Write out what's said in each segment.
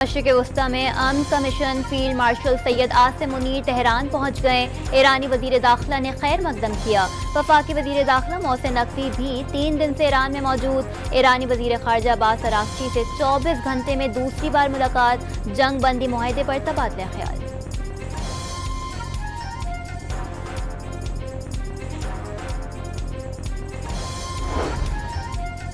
مشرق وسطی میں امن commission field marshal Syed Asim Munir Tehran پہنچ گئے۔ ایرانی وزیر داخلہ نے خیر مقدم کیا۔ وفاقی وزیر داخلہ محسن نقوی بھی 3 دن سے ایران میں موجود۔ ایرانی وزیر خارجہ عباس اراغچی سے 24 گھنٹے میں دوسری بار ملاقات، جنگ بندی معاہدے پر تبادلہ خیال۔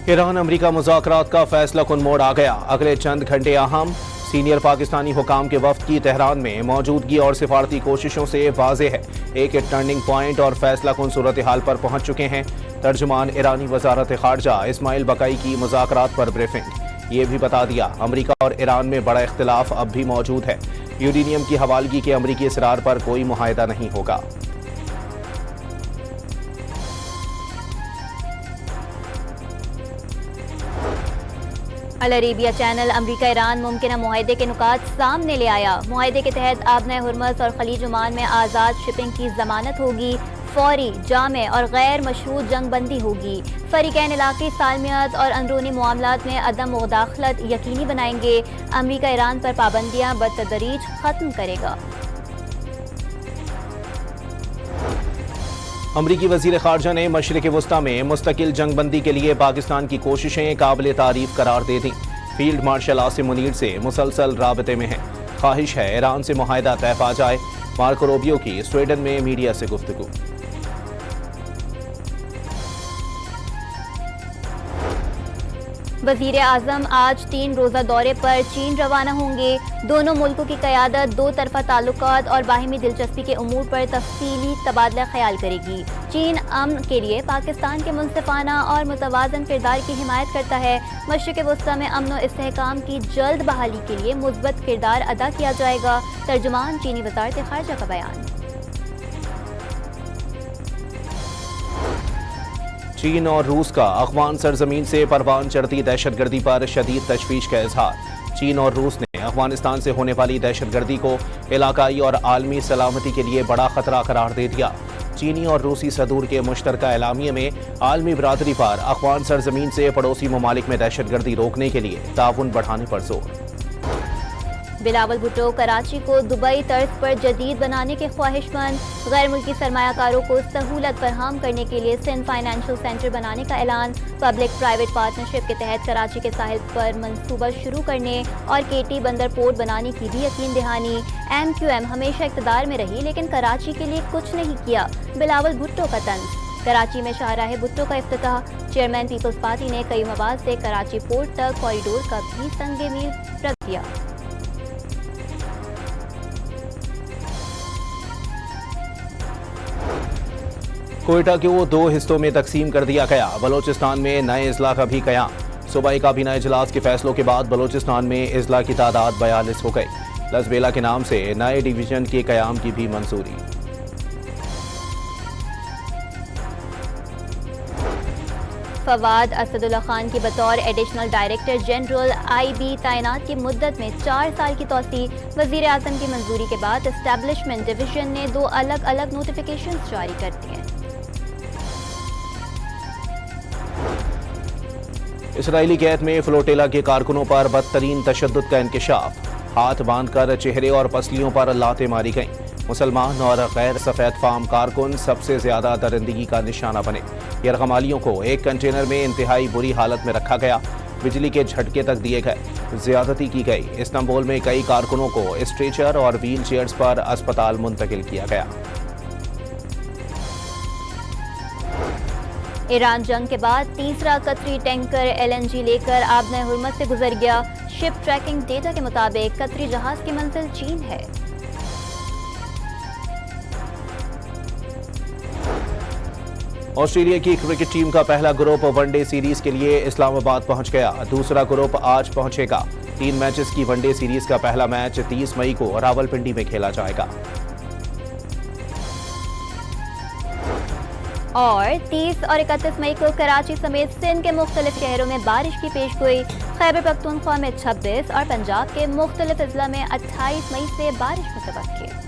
ایران امریکہ مذاکرات کا فیصلہ کن موڑ آ گیا۔ اگلے چند گھنٹے اہم۔ سینئر پاکستانی حکام کے وفد کی تہران میں موجودگی اور سفارتی کوششوں سے واضح ہے ایک ٹرننگ پوائنٹ اور فیصلہ کن صورتحال پر پہنچ چکے ہیں۔ ترجمان ایرانی وزارت خارجہ اسماعیل بقائی کی مذاکرات پر بریفنگ۔ یہ بھی بتا دیا امریکہ اور ایران میں بڑا اختلاف اب بھی موجود ہے۔ یورینیم کی حوالگی کے امریکی اصرار پر کوئی معاہدہ نہیں ہوگا۔ العربیہ چینل امریکہ ایران ممکنہ معاہدے کے نکات سامنے لے آیا۔ معاہدے کے تحت آبنۂ ہرمز اور خلیج عمان میں آزاد شپنگ کی ضمانت ہوگی، فوری، جامع اور غیر مشروط جنگ بندی ہوگی۔ فریقین علاقائی سالمیت اور اندرونی معاملات میں عدم مداخلت یقینی بنائیں گے۔ امریکہ ایران پر پابندیاں بتدریج ختم کرے گا۔ امریکی وزیر خارجہ نے مشرق وسطی میں مستقل جنگ بندی کے لیے پاکستان کی کوششیں قابل تعریف قرار دے دیں۔ فیلڈ مارشل عاصم منیر سے مسلسل رابطے میں ہیں۔ خواہش ہے ایران سے معاہدہ طے پا جائے۔ مارکو روبیو کی سویڈن میں میڈیا سے گفتگو۔ وزیر اعظم آج 3 روزہ دورے پر چین روانہ ہوں گے۔ دونوں ملکوں کی قیادت دو طرفہ تعلقات اور باہمی دلچسپی کے امور پر تفصیلی تبادلہ خیال کرے گی۔ چین امن کے لیے پاکستان کے منصفانہ اور متوازن کردار کی حمایت کرتا ہے۔ مشرق وسطی میں امن و استحکام کی جلد بحالی کے لیے مثبت کردار ادا کیا جائے گا۔ ترجمان چینی وزارت خارجہ کا بیان۔ چین اور روس کا افغان سرزمین سے پروان چڑھتی دہشت گردی پر شدید تشویش کا اظہار۔ چین اور روس نے افغانستان سے ہونے والی دہشت گردی کو علاقائی اور عالمی سلامتی کے لیے بڑا خطرہ قرار دے دیا۔ چینی اور روسی صدور کے مشترکہ اعلامیے میں عالمی برادری پر افغان سرزمین سے پڑوسی ممالک میں دہشت گردی روکنے کے لیے تعاون بڑھانے پر زور۔ بلاول بھٹو کراچی کو دبئی طرز پر جدید بنانے کے خواہش مند۔ غیر ملکی سرمایہ کاروں کو سہولت فراہم کرنے کے لیے سندھ فائنینشل سینٹر بنانے کا اعلان۔ پبلک پرائیویٹ پارٹنرشپ کے تحت کراچی کے ساحل پر منصوبہ شروع کرنے اور KT بندر پورٹ بنانے کی بھی یقین دہانی۔ MQM ہمیشہ اقتدار میں رہی لیکن کراچی کے لیے کچھ نہیں کیا، بلاول بھٹو کا طنز۔ کراچی میں شاہراہ بھٹو کا افتتاح۔ چیئرمین پیپلز پارٹی نے کئی مواد سے کراچی پورٹ تک کوریڈور کا بھی سنگ میل رکھ دیا۔ کوئٹہ کو 2 حصوں میں تقسیم کر دیا گیا۔ بلوچستان میں نئے اضلاع کا بھی قیام۔ صوبائی کابینہ اجلاس کے فیصلوں کے بعد بلوچستان میں اضلاع کی تعداد 42 ہو گئی۔ لسبیلا کے نام سے نئے ڈویژن کے قیام کی بھی منظوری۔ فواد اسد اللہ خان کی بطور ایڈیشنل ڈائریکٹر جنرل IB تعینات کی مدت میں 4 سال کی توسیع۔ وزیر اعظم کی منظوری کے بعد اسٹیبلشمنٹ ڈویژن نے 2 الگ الگ نوٹیفیکیشنز جاری کر دیے۔ اسرائیلی قید میں فلوٹیلا کے کارکنوں پر بدترین تشدد کا انکشاف۔ ہاتھ باندھ کر چہرے اور پسلیوں پر لاتیں ماری گئیں۔ مسلمان اور غیر سفید فام کارکن سب سے زیادہ درندگی کا نشانہ بنے۔ یرغمالیوں کو ایک کنٹینر میں انتہائی بری حالت میں رکھا گیا۔ بجلی کے جھٹکے تک دیے گئے۔ زیادتی کی گئی۔ استنبول میں کئی کارکنوں کو اسٹریچر اور ویل چیئرز پر اسپتال منتقل کیا گیا۔ ایران جنگ کے بعد تیسرا قطری ٹینکر LNG لے کر آبنۂ ہرمز سے گزر گیا۔ شپ ٹریکنگ ڈیٹا کے مطابق قطری جہاز کی منزل چین ہے۔ آسٹریلیا کی کرکٹ ٹیم کا پہلا گروپ ون ڈے سیریز کے لیے اسلام آباد پہنچ گیا۔ دوسرا گروپ آج پہنچے گا۔ 3 میچز کی ون ڈے سیریز کا پہلا میچ 30 مئی کو راولپنڈی میں کھیلا جائے گا۔ اور 30 اور 31 مئی کو کراچی سمیت سندھ کے مختلف شہروں میں بارش کی پیشگوئی۔ خیبر پختونخوا میں 26 اور پنجاب کے مختلف اضلاع میں 28 مئی سے بارش متوقع۔